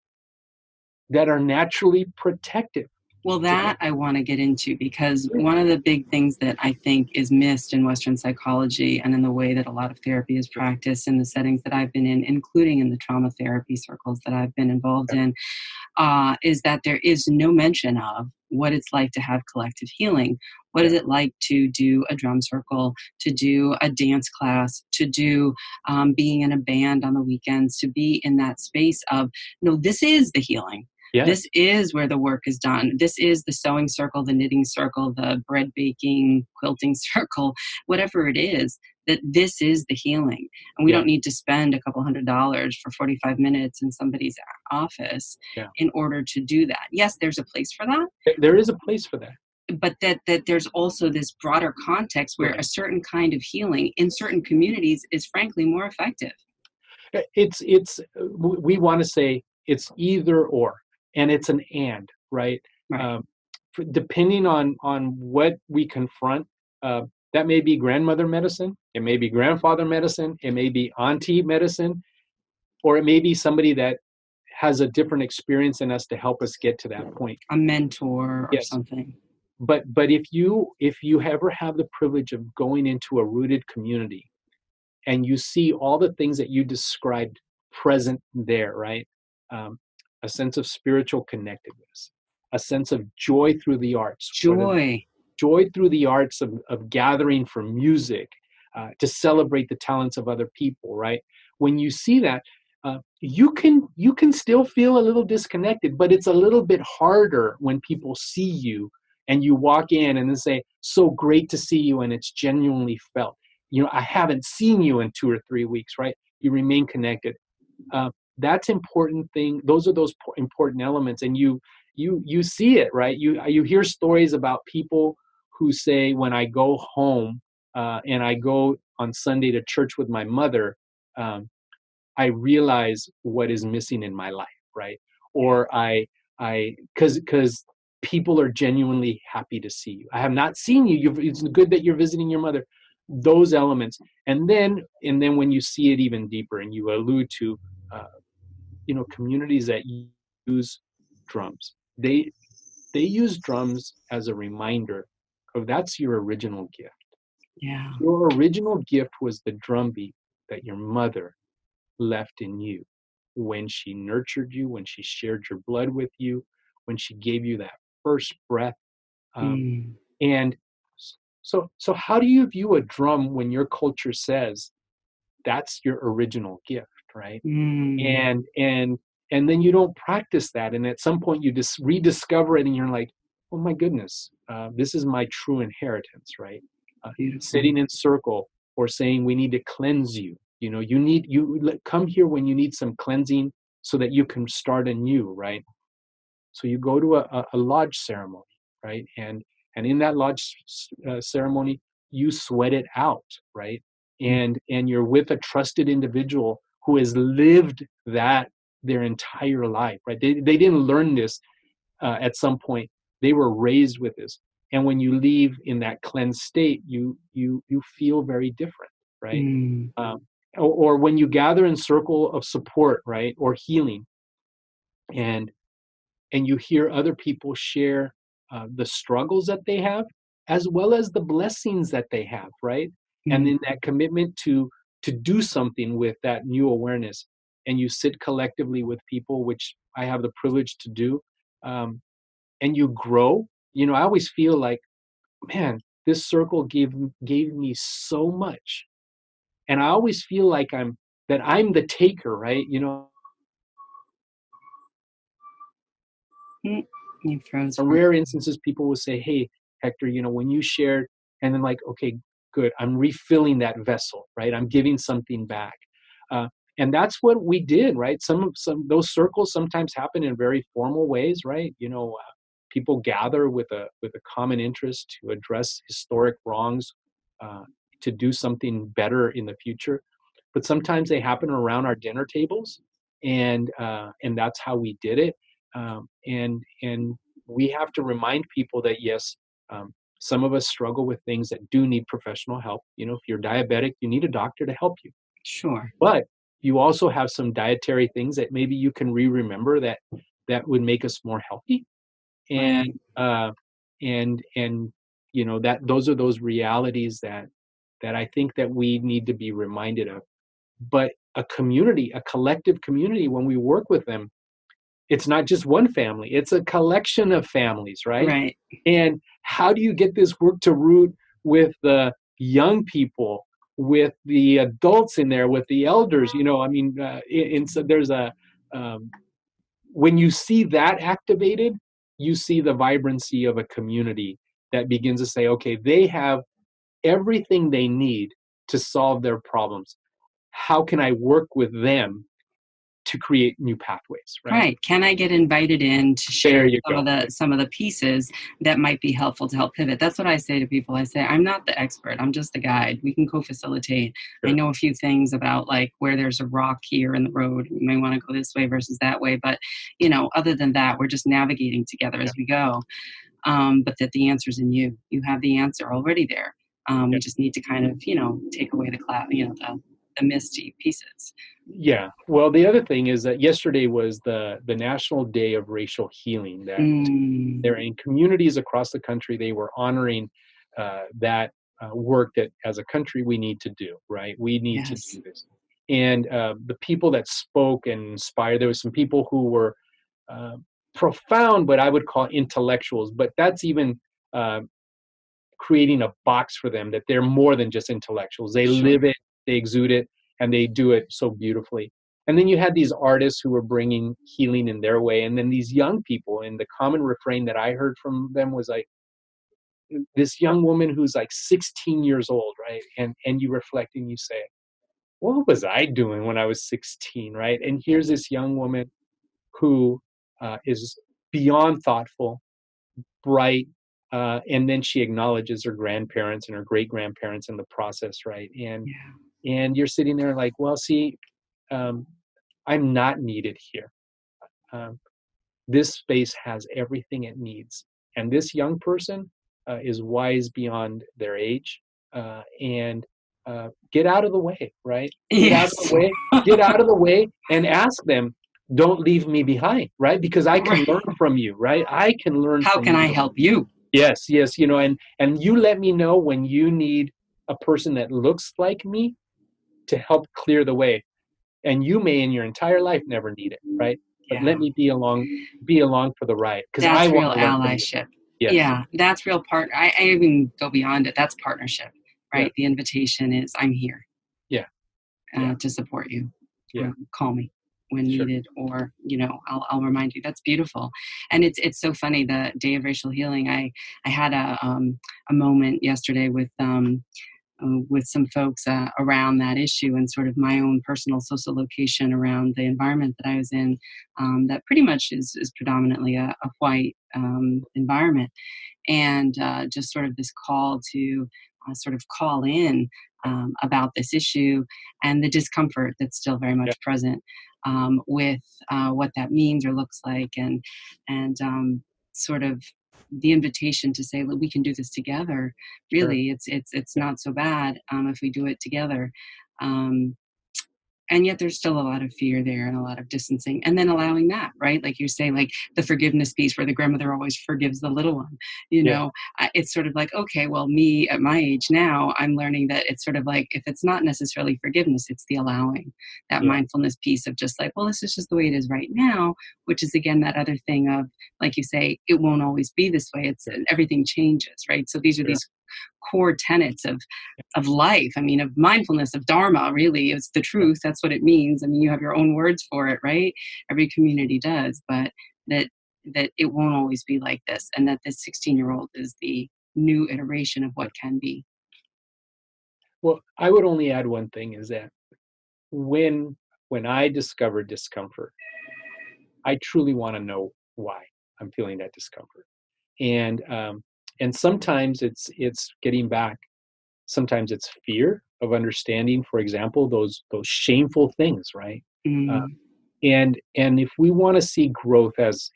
that are naturally protective. Well, that I want to get into, because one of the big things that I think is missed in Western psychology and in the way that a lot of therapy is practiced in the settings that I've been in, including in the trauma therapy circles that I've been involved in, is that there is no mention of what it's like to have collective healing. What is it like to do a drum circle, to do a dance class, to do being in a band on the weekends, to be in that space of, no, this is the healing. Yeah. This is where the work is done. This is the sewing circle, the knitting circle, the bread baking, quilting circle, whatever it is, that this is the healing. And we don't need to spend a couple $100 for 45 minutes in somebody's office in order to do that. Yes, there's a place for that. There is a place for that. But that there's also this broader context where a certain kind of healing in certain communities is frankly more effective. We want to say it's either or. And it's an and, right? Depending on what we confront, that may be grandmother medicine, it may be grandfather medicine, it may be auntie medicine, or it may be somebody that has a different experience than us to help us get to that point. A mentor or something. But if you ever have the privilege of going into a rooted community and you see all the things that you described present there, right? A sense of spiritual connectedness, a sense of joy through the arts. Joy through the arts of gathering for music, to celebrate the talents of other people, right? When you see that, you can still feel a little disconnected, but it's a little bit harder when people see you and you walk in and then say, so great to see you, and it's genuinely felt. I haven't seen you in 2 or 3 weeks, right? You remain connected. That's important thing. Those are those important elements, and you see it, right? You hear stories about people who say, when I go home and I go on Sunday to church with my mother, I realize what is missing in my life, right? Or because people are genuinely happy to see you. I have not seen you. It's good that you're visiting your mother. Those elements, and then when you see it even deeper, and you allude to. Communities that use drums, they use drums as a reminder of that's your original gift. Yeah. Your original gift was the drum beat that your mother left in you when she nurtured you, when she shared your blood with you, when she gave you that first breath. And so how do you view a drum when your culture says that's your original gift, right? And and then you don't practice that, and at some point you just rediscover it, and you're like, oh my goodness, this is my true inheritance, right? Beautiful. Sitting in circle, or saying, we need to cleanse you. You come here when you need some cleansing so that you can start anew, right? So you go to a lodge ceremony, right? And in that lodge ceremony, you sweat it out, right? And you're with a trusted individual who has lived that their entire life, right? They didn't learn this at some point. They were raised with this. And when you leave in that cleansed state, you feel very different, right? Or when you gather in circle of support, right, or healing, and you hear other people share the struggles that they have, as well as the blessings that they have, right? And then that commitment to do something with that new awareness, and you sit collectively with people, which I have the privilege to do, and you grow. I always feel like, man, this circle gave me so much, and I always feel like I'm the taker, right? You froze. Rare instances, people will say, hey, Hector, when you shared, and then like, okay, good, I'm refilling that vessel, right? I'm giving something back. And that's what we did, right? Some those circles sometimes happen in very formal ways, right? People gather with a common interest to address historic wrongs, to do something better in the future. But sometimes they happen around our dinner tables, and that's how we did it. And we have to remind people that yes, some of us struggle with things that do need professional help. If you're diabetic, you need a doctor to help you. Sure. But you also have some dietary things that maybe you can remember that would make us more healthy. And that those are those realities that I think that we need to be reminded of. But a community, a collective community, when we work with them, it's not just one family, it's a collection of families, right? Right. And how do you get this work to root with the young people, with the adults in there, with the elders? So there's when you see that activated, you see the vibrancy of a community that begins to say, okay, they have everything they need to solve their problems. How can I work with them to create new pathways, right? Can I get invited in to share some of the pieces that might be helpful to help pivot? That's what I say to people. I say, I'm not the expert. I'm just the guide. We can co-facilitate. Sure. I know a few things about like where there's a rock here in the road. You may want to go this way versus that way. But, other than that, we're just navigating together as we go. But that the answer's in you. You have the answer already there. We just need to kind of, take away the cloud, the misty pieces. Yeah. Well, the other thing is that yesterday was the National Day of Racial Healing. That they're in communities across the country. They were honoring that work that as a country we need to do, right? We need to do this. And the people that spoke and inspired, there were some people who were profound, but I would call intellectuals. But that's even creating a box for them, that they're more than just intellectuals. They live it, they exude it, and they do it so beautifully. And then you had these artists who were bringing healing in their way. And then these young people, and the common refrain that I heard from them was like, this young woman who's like 16 years old, right? And you reflect and you say, what was I doing when I was 16, right? And here's this young woman who is beyond thoughtful, bright, and then she acknowledges her grandparents and her great-grandparents in the process, right? And you're sitting there like, well, see, I'm not needed here. This space has everything it needs. And this young person is wise beyond their age. And get out of the way, right? Get out of the way. Get out of the way and ask them, don't leave me behind, right? Because I can learn from you, right? I can learn from you. How can I help you? Yes, and you let me know when you need a person that looks like me to help clear the way. And you may in your entire life never need it, right? But let me be along for the ride. Because that's real allyship. Yes. Yeah, that's real part. I even go beyond it. That's partnership, right? The invitation is, I'm here. Yeah. To support you. Yeah. Call me. when Sure. needed, or I'll remind you. That's beautiful. And it's so funny, the day of racial healing, I had a moment yesterday with some folks around that issue, and sort of my own personal social location around the environment that I was in, that pretty much is predominantly a white environment, and just sort of this call to sort of call in about this issue and the discomfort that's still very much Yeah. present with what that means or looks like, and sort of the invitation to say, look, we can do this together. Sure. Really, it's Yeah. not so bad if we do it together. Um, and yet there's still a lot of fear there and a lot of distancing, and then allowing that, right, like you say, like the forgiveness piece where the grandmother always forgives the little one. Yeah. It's sort of like, okay, well, me at my age now, I'm learning that it's sort of like, if it's not necessarily forgiveness, it's the allowing, that Yeah. mindfulness piece of just like, well, this is just the way it is right now, which is again that other thing of, like you say, it won't always be this way. It's everything changes, right? So these are Sure. these core tenets of life. I mean, of mindfulness, of dharma, really, is the truth. That's what it means. I mean, you have your own words for it, right? Every community does, but that it won't always be like this, and that this 16-year-old is the new iteration of what can be. Well, I would only add one thing, is that when I discover discomfort, I truly want to know why I'm feeling that discomfort. And sometimes it's getting back. Sometimes it's fear of understanding, for example, those shameful things, right? Uh, Mm, and if we want to see growth as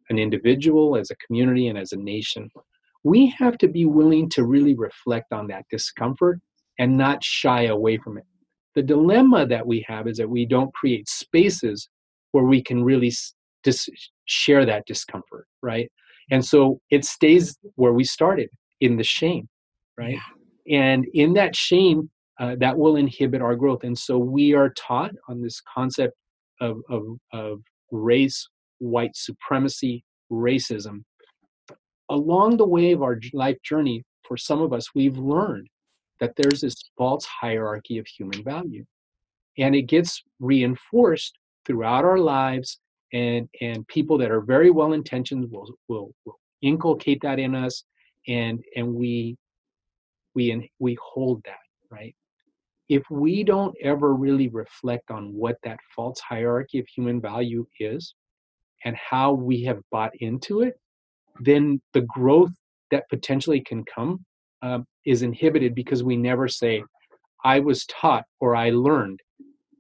an individual, as a community, and as a nation, we have to be willing to really reflect on that discomfort and not shy away from it. The dilemma that we have is that we don't create spaces where we can really share that discomfort, right? And so it stays where we started, in the shame, right? yeah, And in that shame, that will inhibit our growth. And so we are taught on this concept of race, white supremacy, racism. Along the way of our life journey, for some of us, we've learned that there's this false hierarchy of human value. And it gets reinforced throughout our lives, and people that are very well intentioned will inculcate that in us, and we hold that, right? If we don't ever really reflect on what that false hierarchy of human value is and how we have bought into it, then the growth that potentially can come is inhibited, because we never say, I was taught or I learned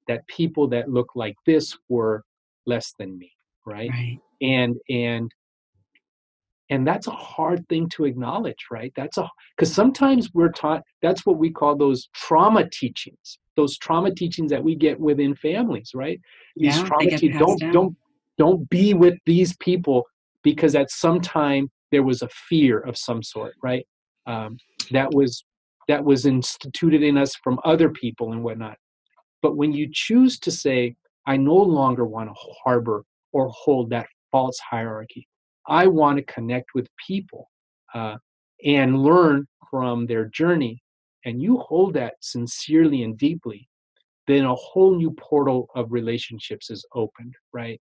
that people that look like this were less than me, right? right, And and that's a hard thing to acknowledge, right? Because sometimes we're taught, that's what we call those trauma teachings, that we get within families, right? These yeah, they trauma get teachings, passed down. don't be with these people, because at some time there was a fear of some sort, right? um, that was instituted in us from other people and whatnot. But when you choose to say, I no longer want to harbor or hold that false hierarchy, I want to connect with people uh, and learn from their journey, and you hold that sincerely and deeply, then a whole new portal of relationships is opened, right?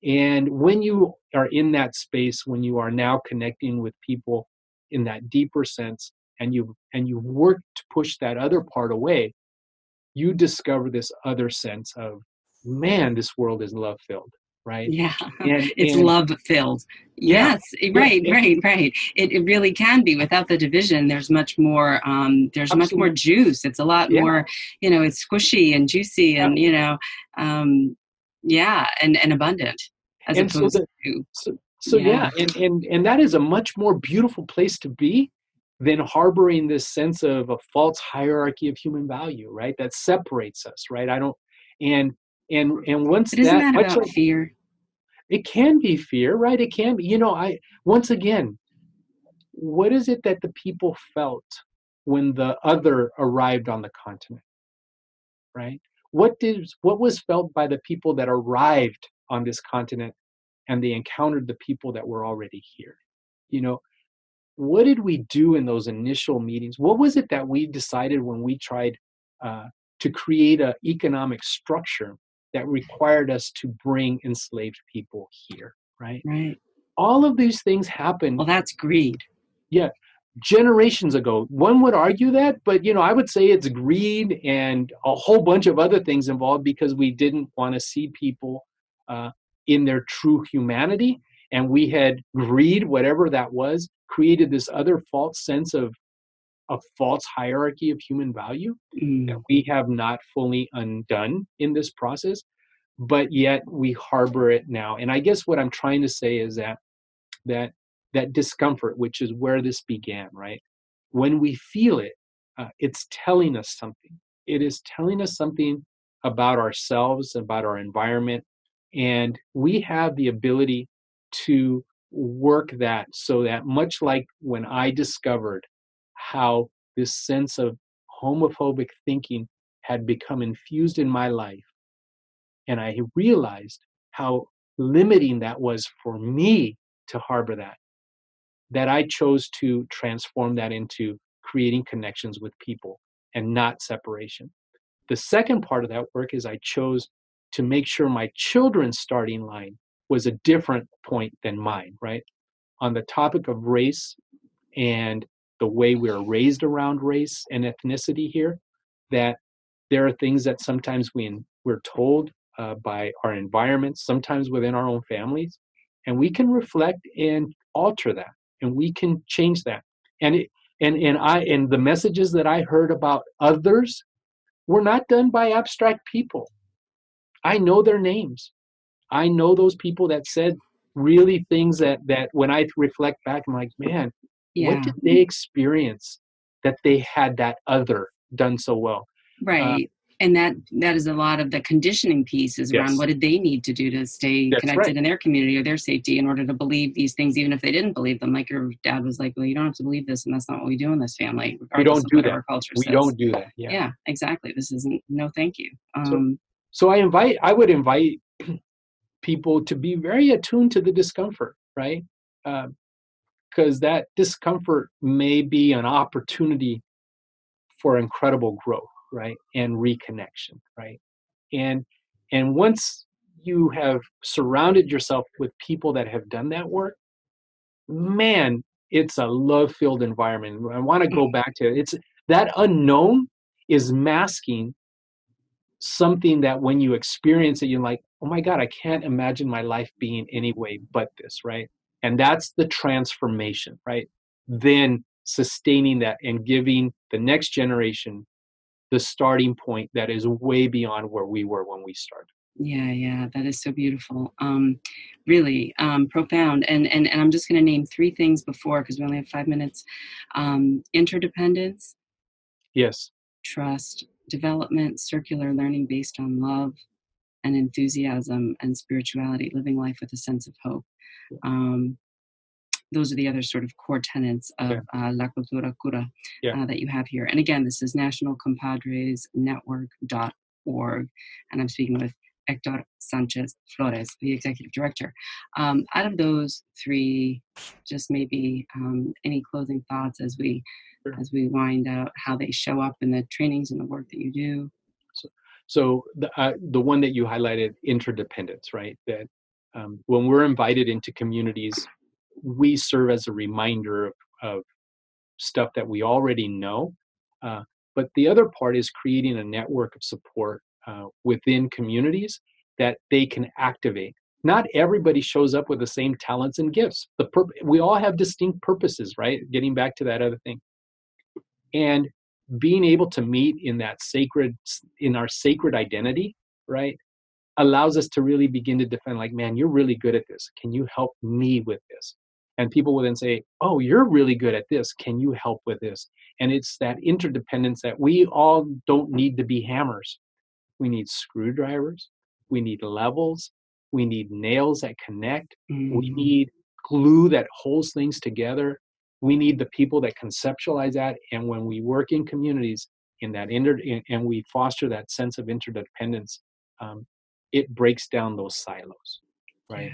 And when you are in that space, when you are now connecting with people in that deeper sense, and you work to push that other part away, you discover this other sense of, man, this world is love filled, right? Yeah, it's And love filled. yeah, Yes, yeah, right, yeah, right, right. It really can be. Without the division, there's much more. There's much more absolutely, juice. It's a lot yeah, more. It's squishy and juicy, yeah. and um, yeah, and abundant, as And so opposed that, to, so yeah, yeah, and that is a much more beautiful place to be than harboring this sense of a false hierarchy of human value, right? That separates us, right? I don't, and and once but isn't that, that much about like, fear? it can be fear, right? It can be, I, once again, what is it that the people felt when the other arrived on the continent, right? What was felt by the people that arrived on this continent and they encountered the people that were already here? You know, what did we do in those initial meetings? What was it that we decided when we tried to create an economic structure that required us to bring enslaved people here, right? Right. All of these things happened. Well, that's greed. Yeah, generations ago. One would argue that, but I would say it's greed and a whole bunch of other things involved, because we didn't want to see people in their true humanity, and we had greed, whatever that was, created this other false sense of a false hierarchy of human value that we have not fully undone in this process, but yet we harbor it now. And I guess what I'm trying to say is that discomfort, which is where this began, right? When we feel it, it's telling us something. It is telling us something about ourselves, about our environment, and we have the ability to work that, so that, much like when I discovered how this sense of homophobic thinking had become infused in my life, and I realized how limiting that was for me to harbor that I chose to transform that into creating connections with people and not separation. The second part of that work is I chose to make sure my children's starting line was a different point than mine, right? On the topic of race and the way we're raised around race and ethnicity here, that there are things that sometimes we're told by our environments, sometimes within our own families, and we can reflect and alter that, and we can change that. And the messages that I heard about others were not done by abstract people. I know their names. I know those people that said really things that when I reflect back, I'm like, man, what did they experience that they had that other done so well? Right. And that is a lot of the conditioning pieces around Yes. what did they need to do to stay That's connected right. in their community or their safety in order to believe these things, even if they didn't believe them. Like your dad was like, well, you don't have to believe this, and that's not what we do in this family, We regardless don't of do what that. our culture We says. don't do that. Yeah. Yeah, exactly. This isn't, no, thank you. So I would invite people to be very attuned to the discomfort, right? Because that discomfort may be an opportunity for incredible growth, right? And reconnection, right? And once you have surrounded yourself with people that have done that work, man, it's a love-filled environment. I want to go back to it. It's that unknown is masking something that when you experience it, you're like, oh my God, I can't imagine my life being any way but this, right? And that's the transformation, right? Then sustaining that and giving the next generation the starting point that is way beyond where we were when we started. Yeah, that is so beautiful. Really profound. And I'm just going to name three things before, because we only have 5 minutes. Interdependence. Yes. Trust, development, circular learning based on love and enthusiasm and spirituality, living life with a sense of hope. Those are the other sort of core tenets of La Cultura Cura that you have here. And again, this is National Compadres Network.org. And I'm speaking with Héctor Sánchez-Flores, the executive director. Out of those three, just maybe any closing thoughts as we wind out how they show up in the trainings and the work that you do. So the one that you highlighted, interdependence, right? That when we're invited into communities, we serve as a reminder of stuff that we already know. But the other part is creating a network of support within communities that they can activate. Not everybody shows up with the same talents and gifts. We all have distinct purposes, right? Getting back to that other thing. And being able to meet in our sacred identity, right, allows us to really begin to defend, like, man, you're really good at this. Can you help me with this? And people will then say, oh, you're really good at this. Can you help with this? And it's that interdependence that we all don't need to be hammers. We need screwdrivers. We need levels. We need nails that connect. We need glue that holds things together. We need the people that conceptualize that. And when we work in communities in that and we foster that sense of interdependence, it breaks down those silos, right?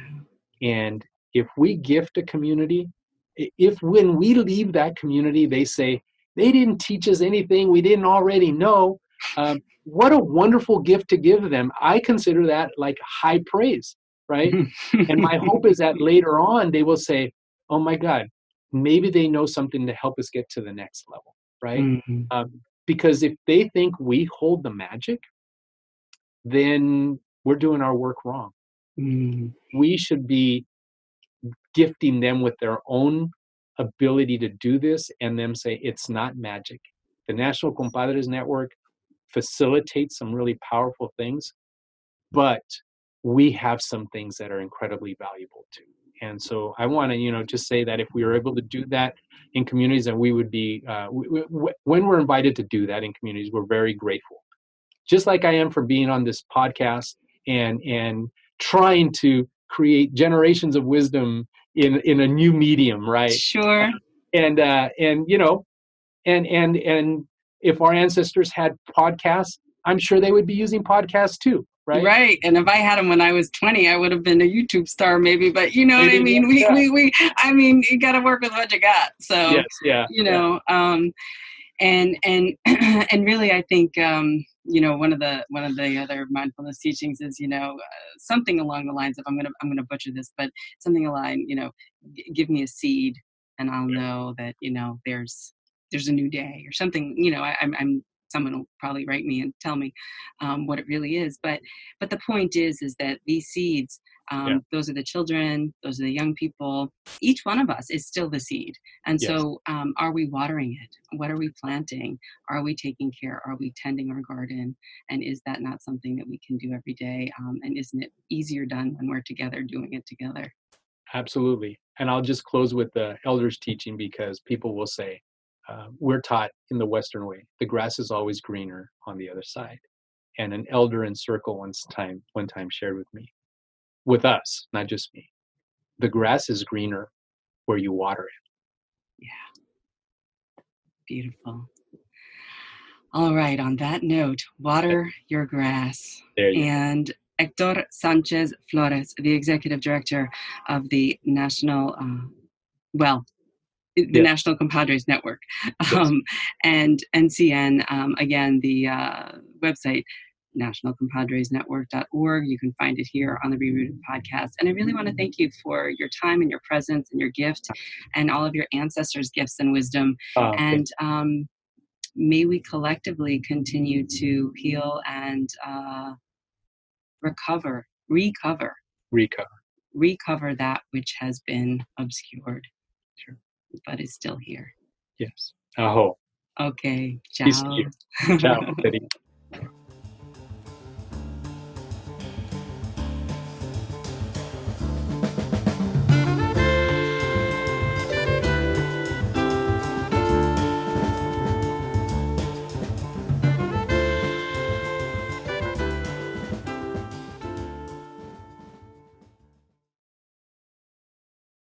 Yeah. And if we gift a community, if when we leave that community, they say, they didn't teach us anything we didn't already know, What a wonderful gift to give them. I consider that like high praise, right? And my hope is that later on they will say, oh my God, maybe they know something to help us get to the next level, right? Mm-hmm. Because if they think we hold the magic, then we're doing our work wrong. Mm-hmm. We should be gifting them with their own ability to do this and them say it's not magic. The National Compadres Network facilitates some really powerful things, but we have some things that are incredibly valuable too. And so I want to, just say that if we were able to do that in communities, and we would be, when we're invited to do that in communities, we're very grateful. Just like I am for being on this podcast and trying to create generations of wisdom in a new medium, right? Sure. And if our ancestors had podcasts, I'm sure they would be using podcasts too, right? Right. And if I had them when I was 20, I would have been a YouTube star maybe, but you know what I mean? I mean, you got to work with what you got. So, yes, yeah, and and really, I think, one of the other mindfulness teachings is, something along the lines of, I'm gonna butcher this, but something along, give me a seed and I'll know that, there's a new day or something, I'm someone will probably write me and tell me what it really is. But the point is that these seeds, those are the children, those are the young people. Each one of us is still the seed. And so are we watering it? What are we planting? Are we taking care? Are we tending our garden? And is that not something that we can do every day? And isn't it easier done when we're together doing it together? Absolutely. And I'll just close with the elders' teaching, because people will say, we're taught in the Western way, the grass is always greener on the other side. And an elder in circle one time shared with us, not just me, the grass is greener where you water it. Yeah. Beautiful. All right. On that note, water your grass. There you go. Héctor Sánchez-Flores, the executive director of the National National Compadres Network, and NCN, again, the website, nationalcompadresnetwork.org. You can find it here on the ReRooted podcast. And I really want to thank you for your time and your presence and your gift and all of your ancestors' gifts and wisdom. And may we collectively continue to heal and recover that which has been obscured. Sure. But is still here. Yes. Aho. Okay. Ciao. Peace to you. Ciao.